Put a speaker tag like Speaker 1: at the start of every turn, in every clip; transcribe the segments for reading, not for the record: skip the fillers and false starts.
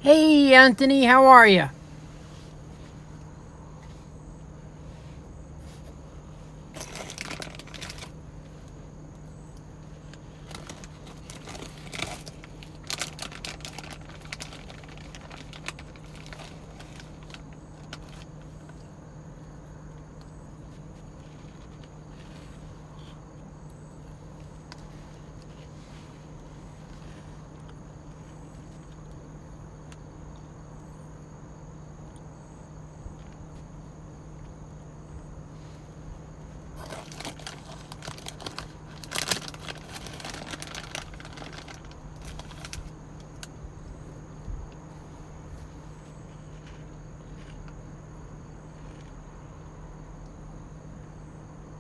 Speaker 1: Hey, Anthony, how are you?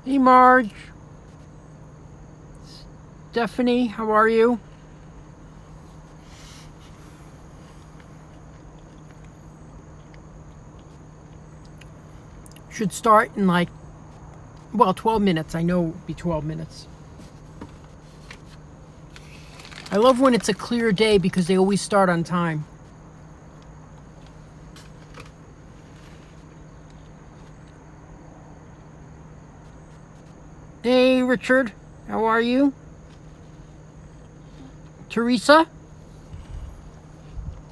Speaker 1: Hey, Marge. Stephanie, how are you? Should start in 12 minutes. I know it'll be 12 minutes. I love when it's a clear day because they always start on time. Hey, Richard, how are you? Teresa?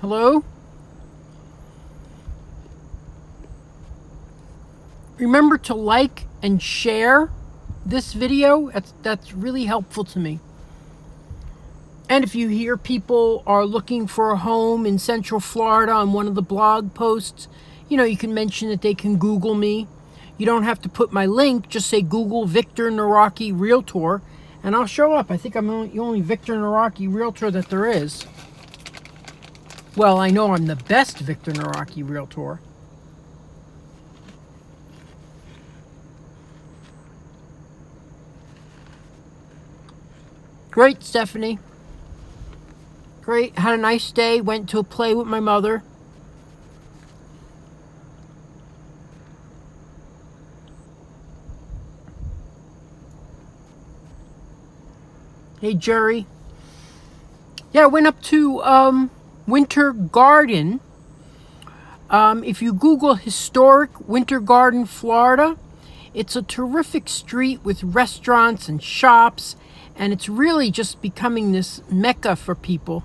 Speaker 1: Hello? Remember to like and share this video. That's really helpful to me. And if you hear people are looking for a home in Central Florida on one of the blog posts, you can mention that they can Google me. You don't have to put my link, just say Google Victor Naraki Realtor, and I'll show up. I think I'm the only Victor Naraki Realtor that there is. Well, I know I'm the best Victor Naraki Realtor. Great, Stephanie. Great. Had a nice day. Went to a play with my mother. Hey, Jerry. Yeah, I went up to Winter Garden. If you Google historic Winter Garden, Florida, it's a terrific street with restaurants and shops, and it's really just becoming this mecca for people.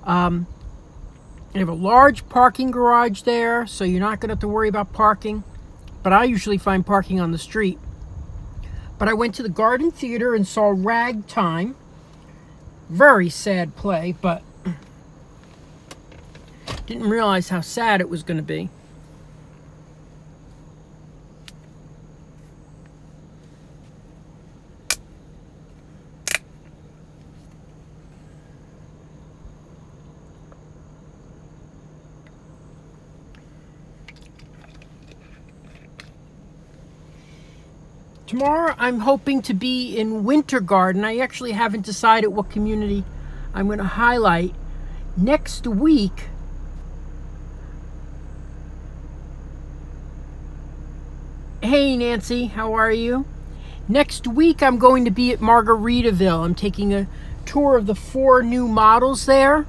Speaker 1: They have a large parking garage there, so you're not going to have to worry about parking. But I usually find parking on the street. But I went to the Garden Theater and saw Ragtime. Very sad play, but didn't realize how sad it was going to be. Tomorrow I'm hoping to be in Winter Garden. I actually haven't decided what community I'm going to highlight. Next week, hey Nancy, how are you? Next week I'm going to be at Margaritaville. I'm taking a tour of the 4 new models there.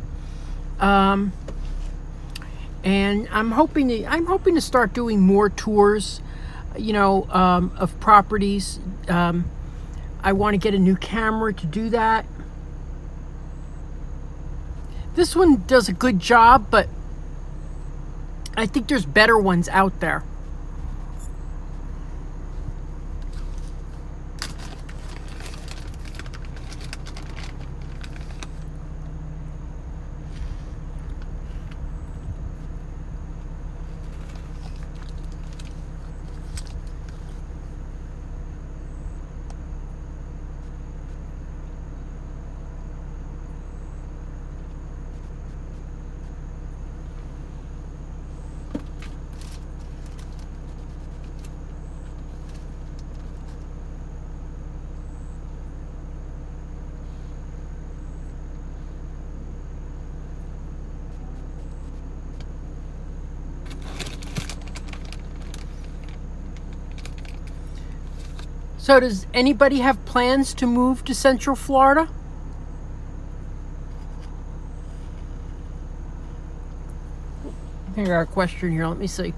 Speaker 1: And I'm hoping to start doing more tours, of properties. I want to get a new camera to do that. This one does a good job, but I think there's better ones out there. So does anybody have plans to move to Central Florida? I got a question here. Let me see.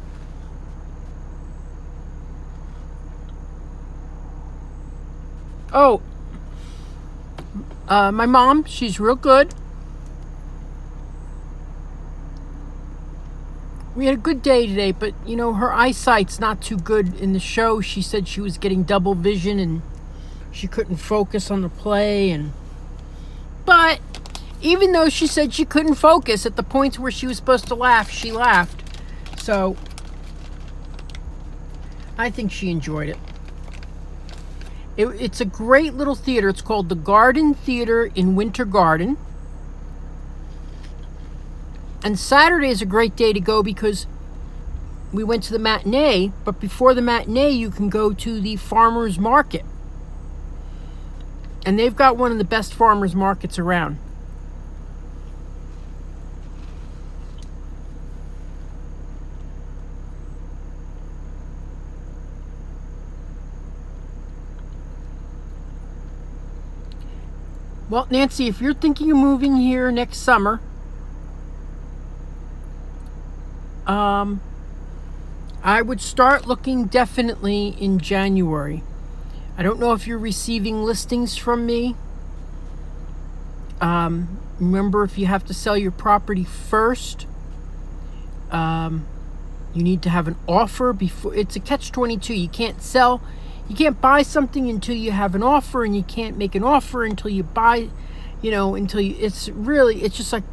Speaker 1: Oh, my mom, she's real good. We had a good day today, but you know, her eyesight's not too good in the show. She said she was getting double vision and she couldn't focus on the play. But even though she said she couldn't focus at the points where she was supposed to laugh, she laughed. So I think she enjoyed it. It's a great little theater. It's called the Garden Theater in Winter Garden. And Saturday is a great day to go because we went to the matinee, but before the matinee, you can go to the farmer's market. And they've got one of the best farmer's markets around. Well, Nancy, if you're thinking of moving here next summer, I would start looking definitely in January. I don't know if you're receiving listings from me. Remember, if you have to sell your property first, you need to have an offer before. It's a catch-22. You can't buy something until you have an offer, and you can't make an offer until you buy, it's just like,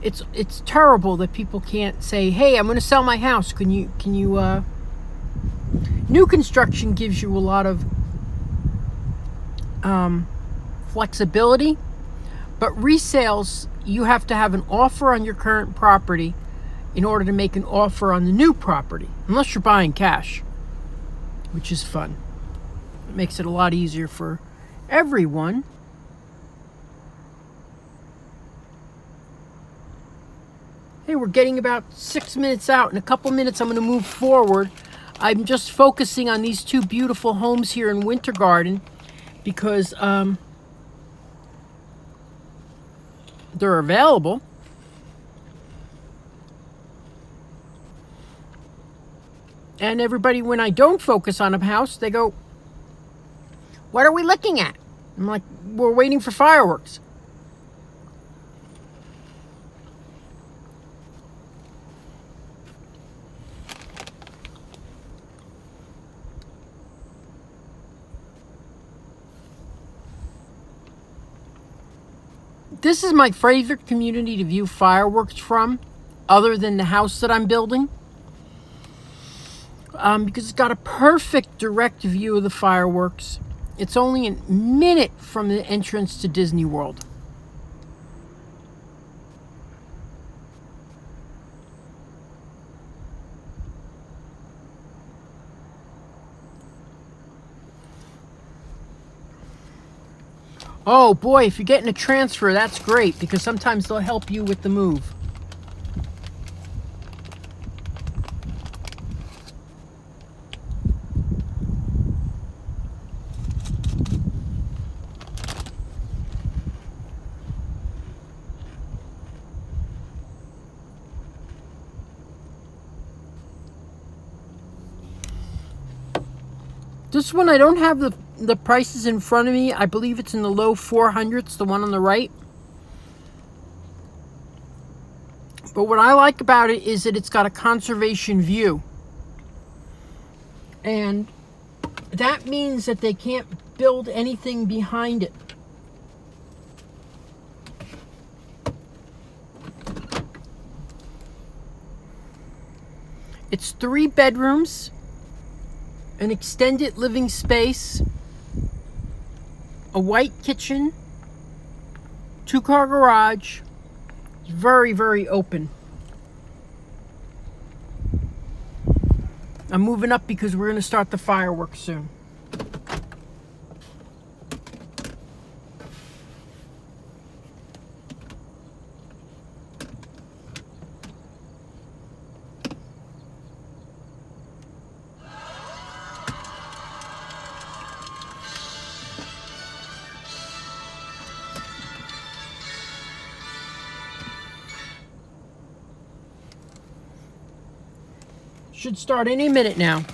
Speaker 1: it's terrible that people can't say, hey, I'm going to sell my house. Can you new construction gives you a lot of flexibility, but resales, you have to have an offer on your current property in order to make an offer on the new property, unless you're buying cash, which is fun. It makes it a lot easier for everyone. Hey, we're getting about 6 minutes out. In a couple minutes, I'm going to move forward. I'm just focusing on these two beautiful homes here in Winter Garden because they're available. And everybody, when I don't focus on a house, they go, what are we looking at? I'm like, we're waiting for fireworks. This is my favorite community to view fireworks from, other than the house that I'm building. Because it's got a perfect direct view of the fireworks. It's only a minute from the entrance to Disney World. Oh boy, if you're getting a transfer, that's great, because sometimes they'll help you with the move. This one, I don't have the prices in front of me. I believe it's in the low 400s, the one on the right. But what I like about it is that it's got a conservation view. And that means that they can't build anything behind it. It's 3 bedrooms, an extended living space, a white kitchen, 2-car garage. It's very, very open. I'm moving up because we're going to start the fireworks soon. Should start any minute now.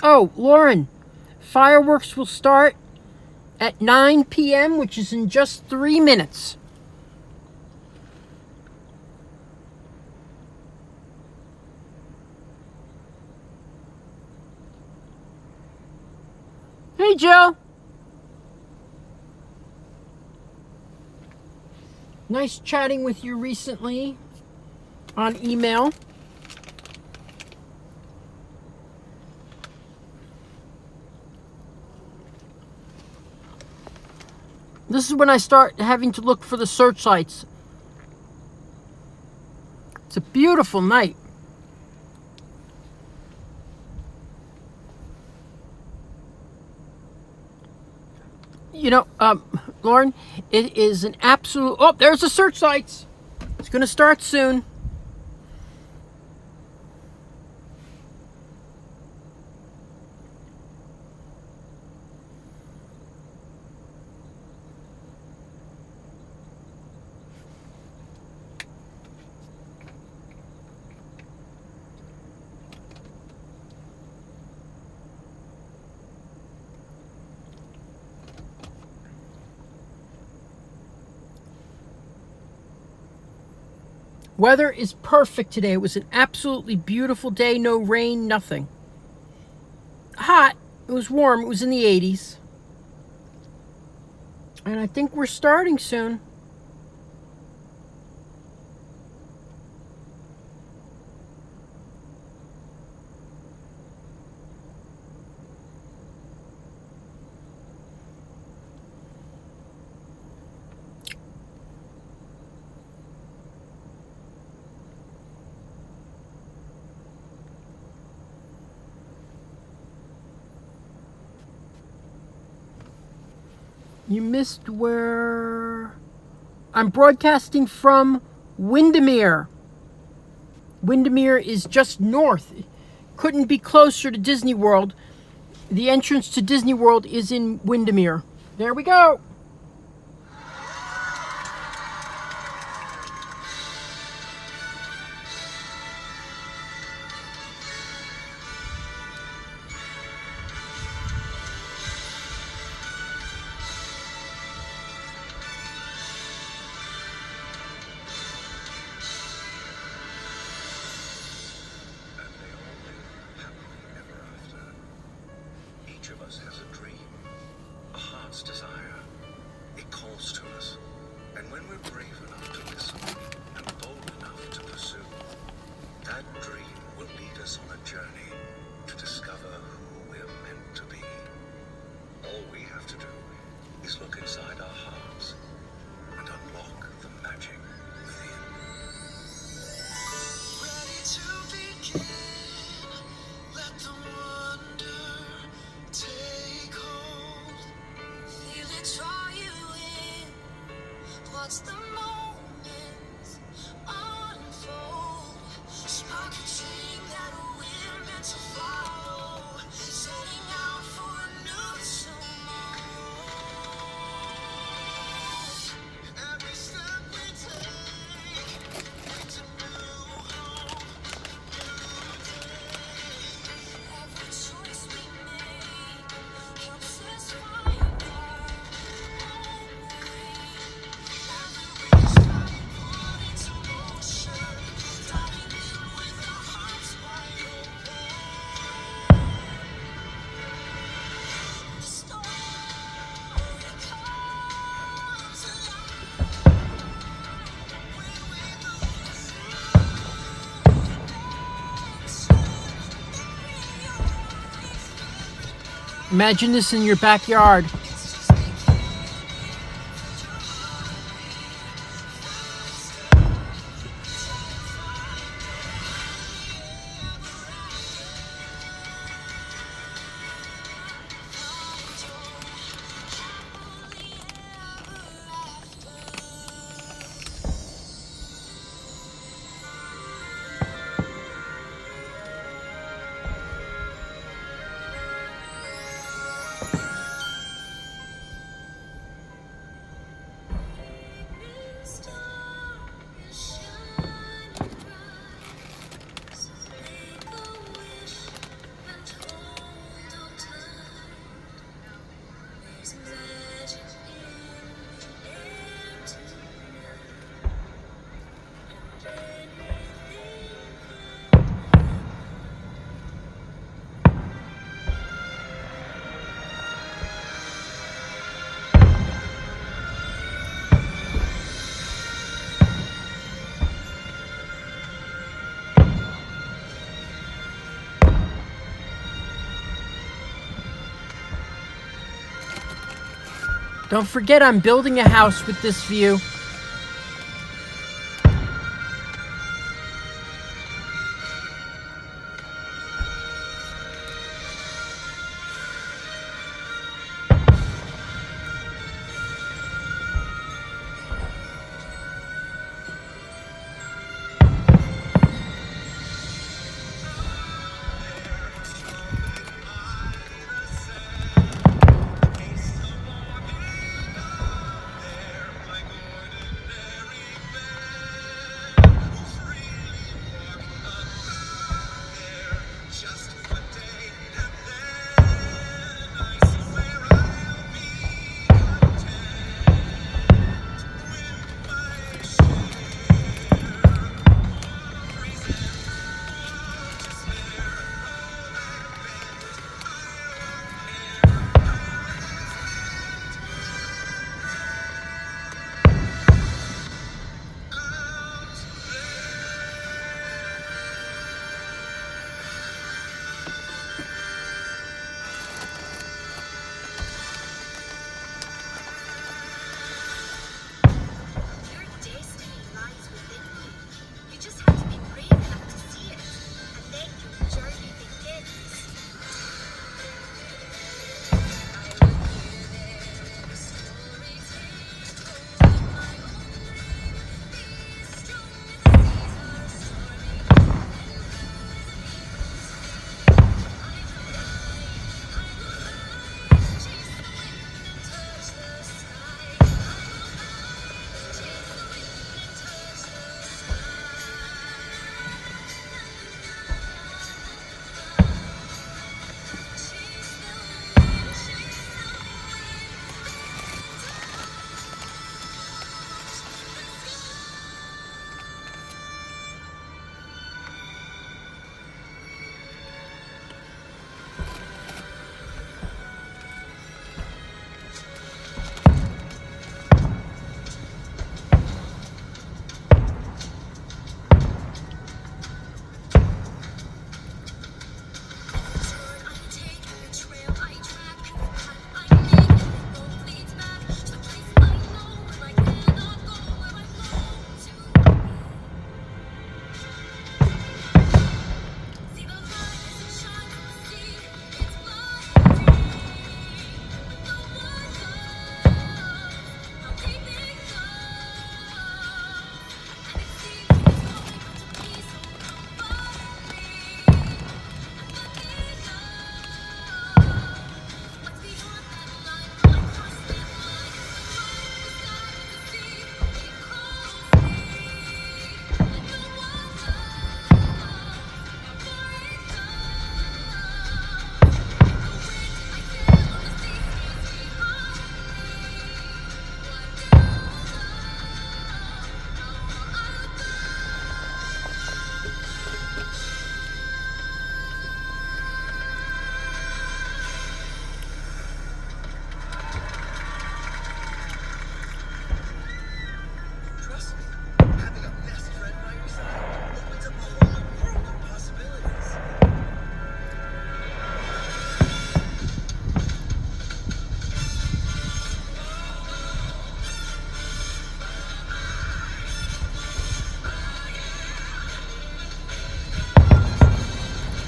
Speaker 1: Oh, Lauren, fireworks will start at 9 p.m., which is in just 3 minutes. Hey, Jill. Nice chatting with you recently on email. This is when I start having to look for the searchlights. It's a beautiful night. You know, Lauren, it is an absolute... Oh, there's the searchlights. It's going to start soon. Weather is perfect today. It was an absolutely beautiful day. No rain, nothing. Hot. It was warm. It was in the 80s. And I think we're starting soon. You missed where... I'm broadcasting from Windermere. Windermere is just north. Couldn't be closer to Disney World. The entrance to Disney World is in Windermere. There we go. Imagine this in your backyard. Don't forget, I'm building a house with this view.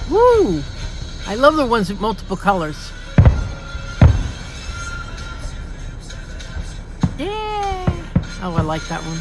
Speaker 1: Woo! I love the ones with multiple colors. Yeah! Oh, I like that one.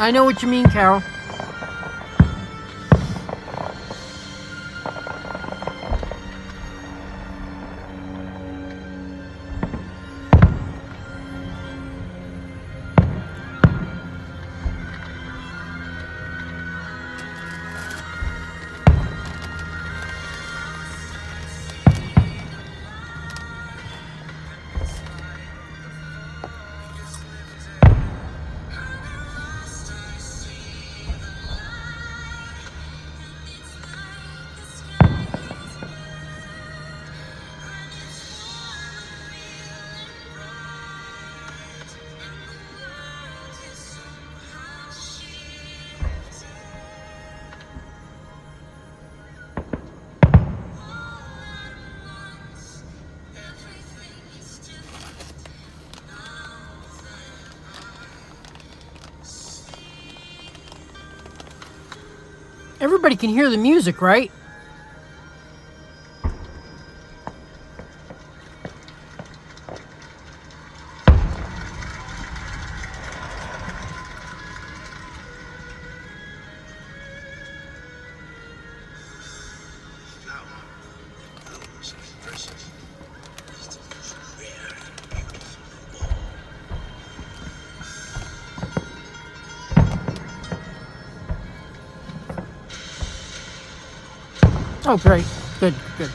Speaker 1: I know what you mean, Carol. Everybody can hear the music, right? Oh, great. Good, good.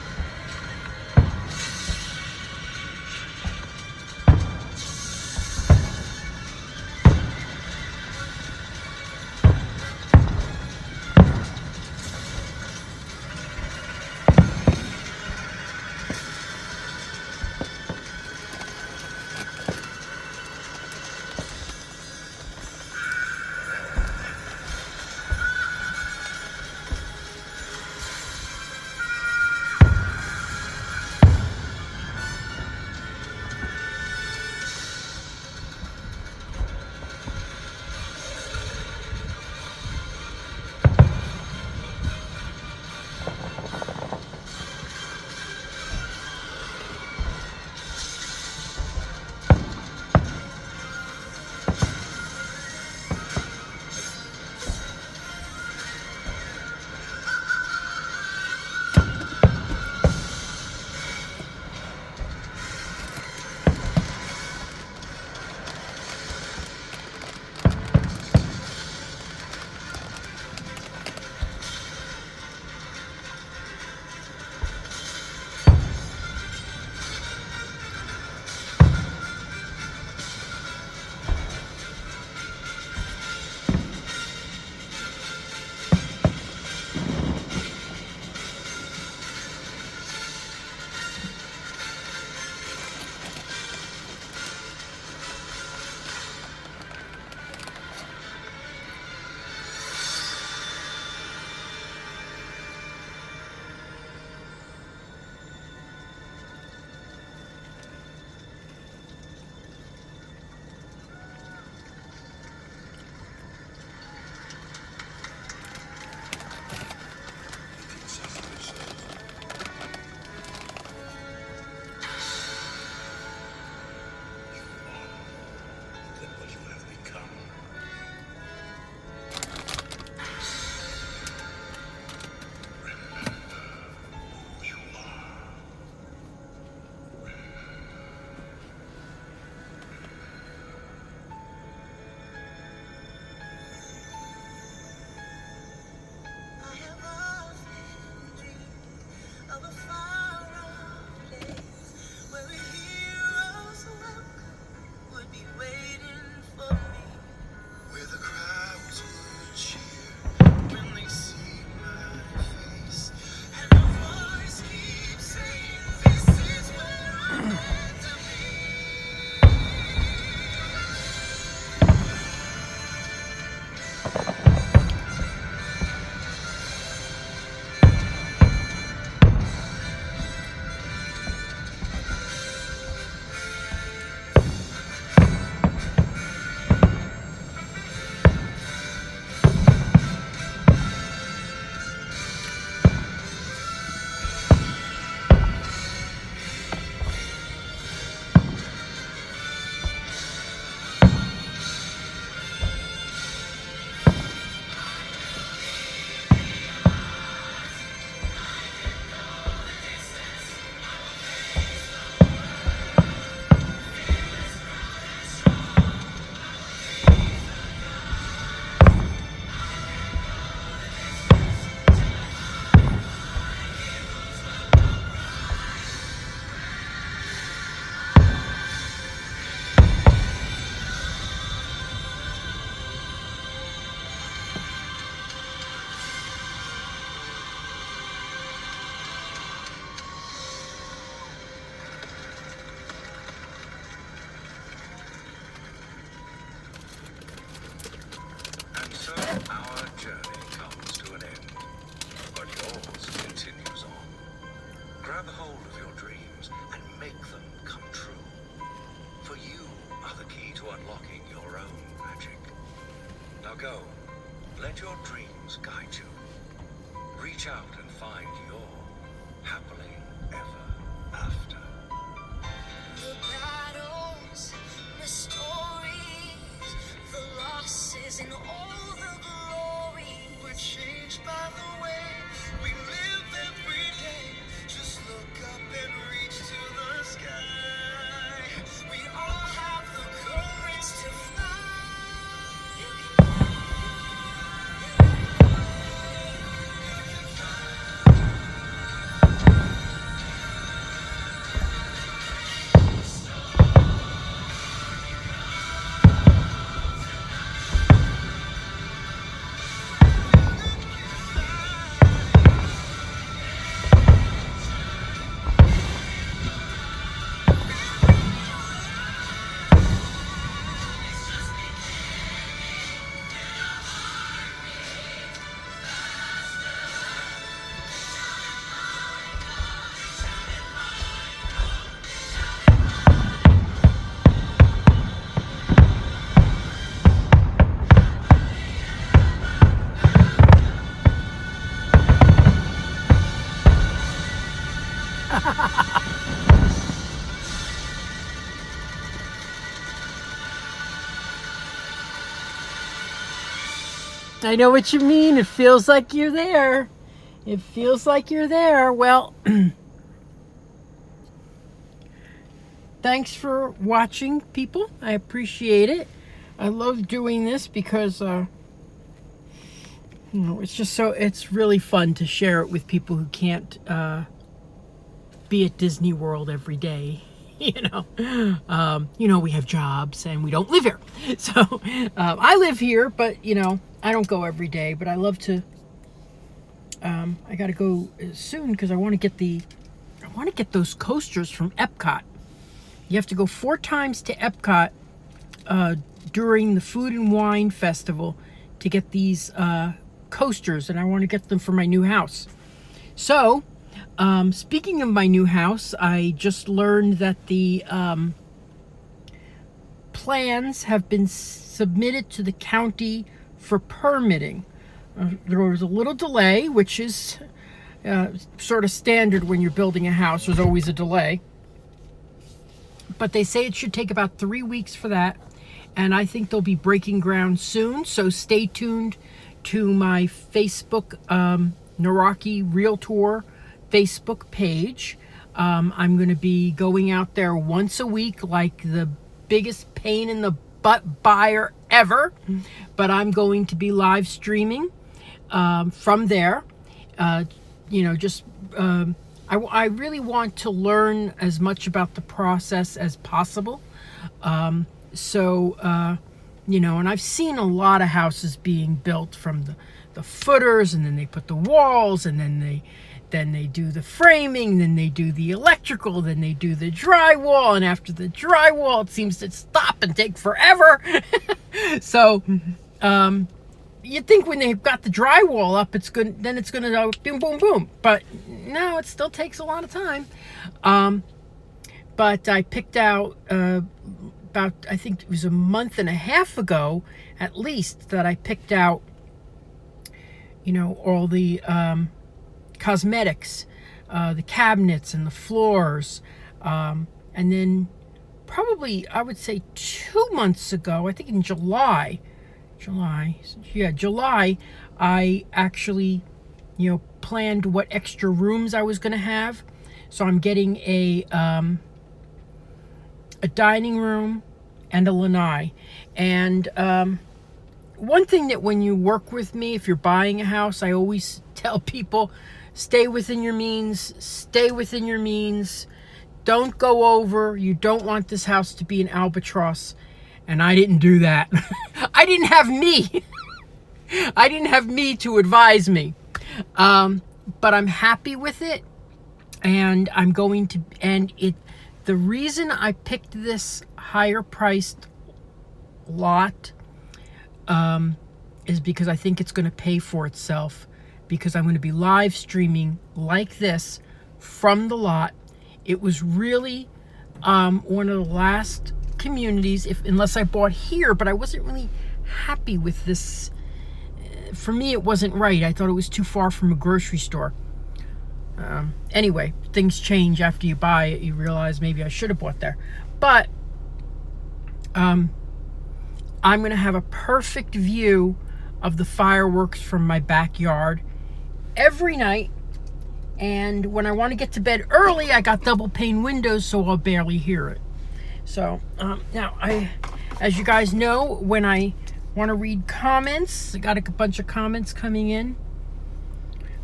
Speaker 2: Now go. Let your dreams guide you. Reach out and find your happily ever after.
Speaker 3: The battles, the stories, the losses, and all the glory. We're changed by the way we live every day. Just look up and reach to the sky. We all have the courage to fly. You can
Speaker 1: I know what you mean. It feels like you're there. It feels like you're there. Well, thanks for watching, people. I appreciate it. I love doing this because, it's really fun to share it with people who can't be at Disney World every day. We have jobs and we don't live here. So I live here, but I don't go every day, but I love to. I got to go soon because I want to get those coasters from Epcot. You have to go 4 times to Epcot during the Food and Wine Festival to get these coasters, and I want to get them for my new house. So, speaking of my new house, I just learned that the plans have been submitted to the county for permitting. There was a little delay, which is sort of standard when you're building a house. There's always a delay. But they say it should take about 3 weeks for that. And I think they'll be breaking ground soon. So stay tuned to my Facebook, Naraki Realtor Facebook page. I'm going to be going out there once a week like the biggest pain in the butt buyer ever. But I'm going to be live streaming from there. I really want to learn as much about the process as possible. And I've seen a lot of houses being built from the footers, and then they put the walls, and then they do the framing, then they do the electrical, then they do the drywall, and after the drywall, it seems to stop and take forever. So, you'd think when they've got the drywall up, it's good. Then it's going to go boom, boom, boom. But no, it still takes a lot of time. But I picked out I think it was a month and a half ago, at least, that I picked out, all the cosmetics, the cabinets and the floors. And then probably, I would say 2 months ago, I think in July, I actually, planned what extra rooms I was going to have. So I'm getting a dining room and a lanai. And one thing that when you work with me, if you're buying a house, I always tell people, stay within your means, don't go over. You don't want this house to be an albatross. And I didn't do that. I didn't have me to advise me. But I'm happy with it. And the reason I picked this higher priced lot is because I think it's going to pay for itself, because I'm going to be live streaming like this from the lot. It was really one of the last communities, unless I bought here, but I wasn't really happy with this. For me, it wasn't right. I thought it was too far from a grocery store. Anyway, things change after you buy it. You realize maybe I should have bought there. But I'm going to have a perfect view of the fireworks from my backyard every night. And when I want to get to bed early, I got double pane windows, so I'll barely hear it. So now, as you guys know, when I want to read comments, I got a bunch of comments coming in.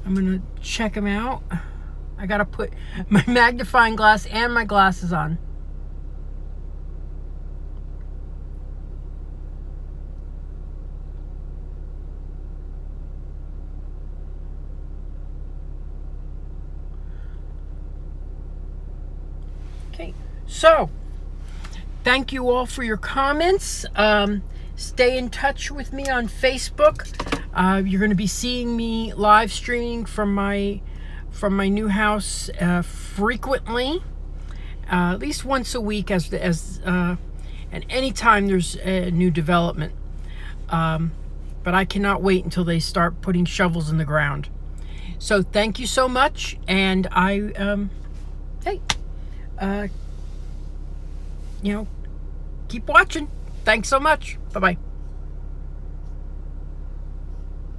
Speaker 1: I'm going to check them out. I got to put my magnifying glass and my glasses on. Okay, so thank you all for your comments. Stay in touch with me on Facebook. You're going to be seeing me live streaming from my new house frequently, at least once a week, and anytime there's a new development. But I cannot wait until they start putting shovels in the ground. So thank you so much, and keep watching. Thanks so much. Bye-bye.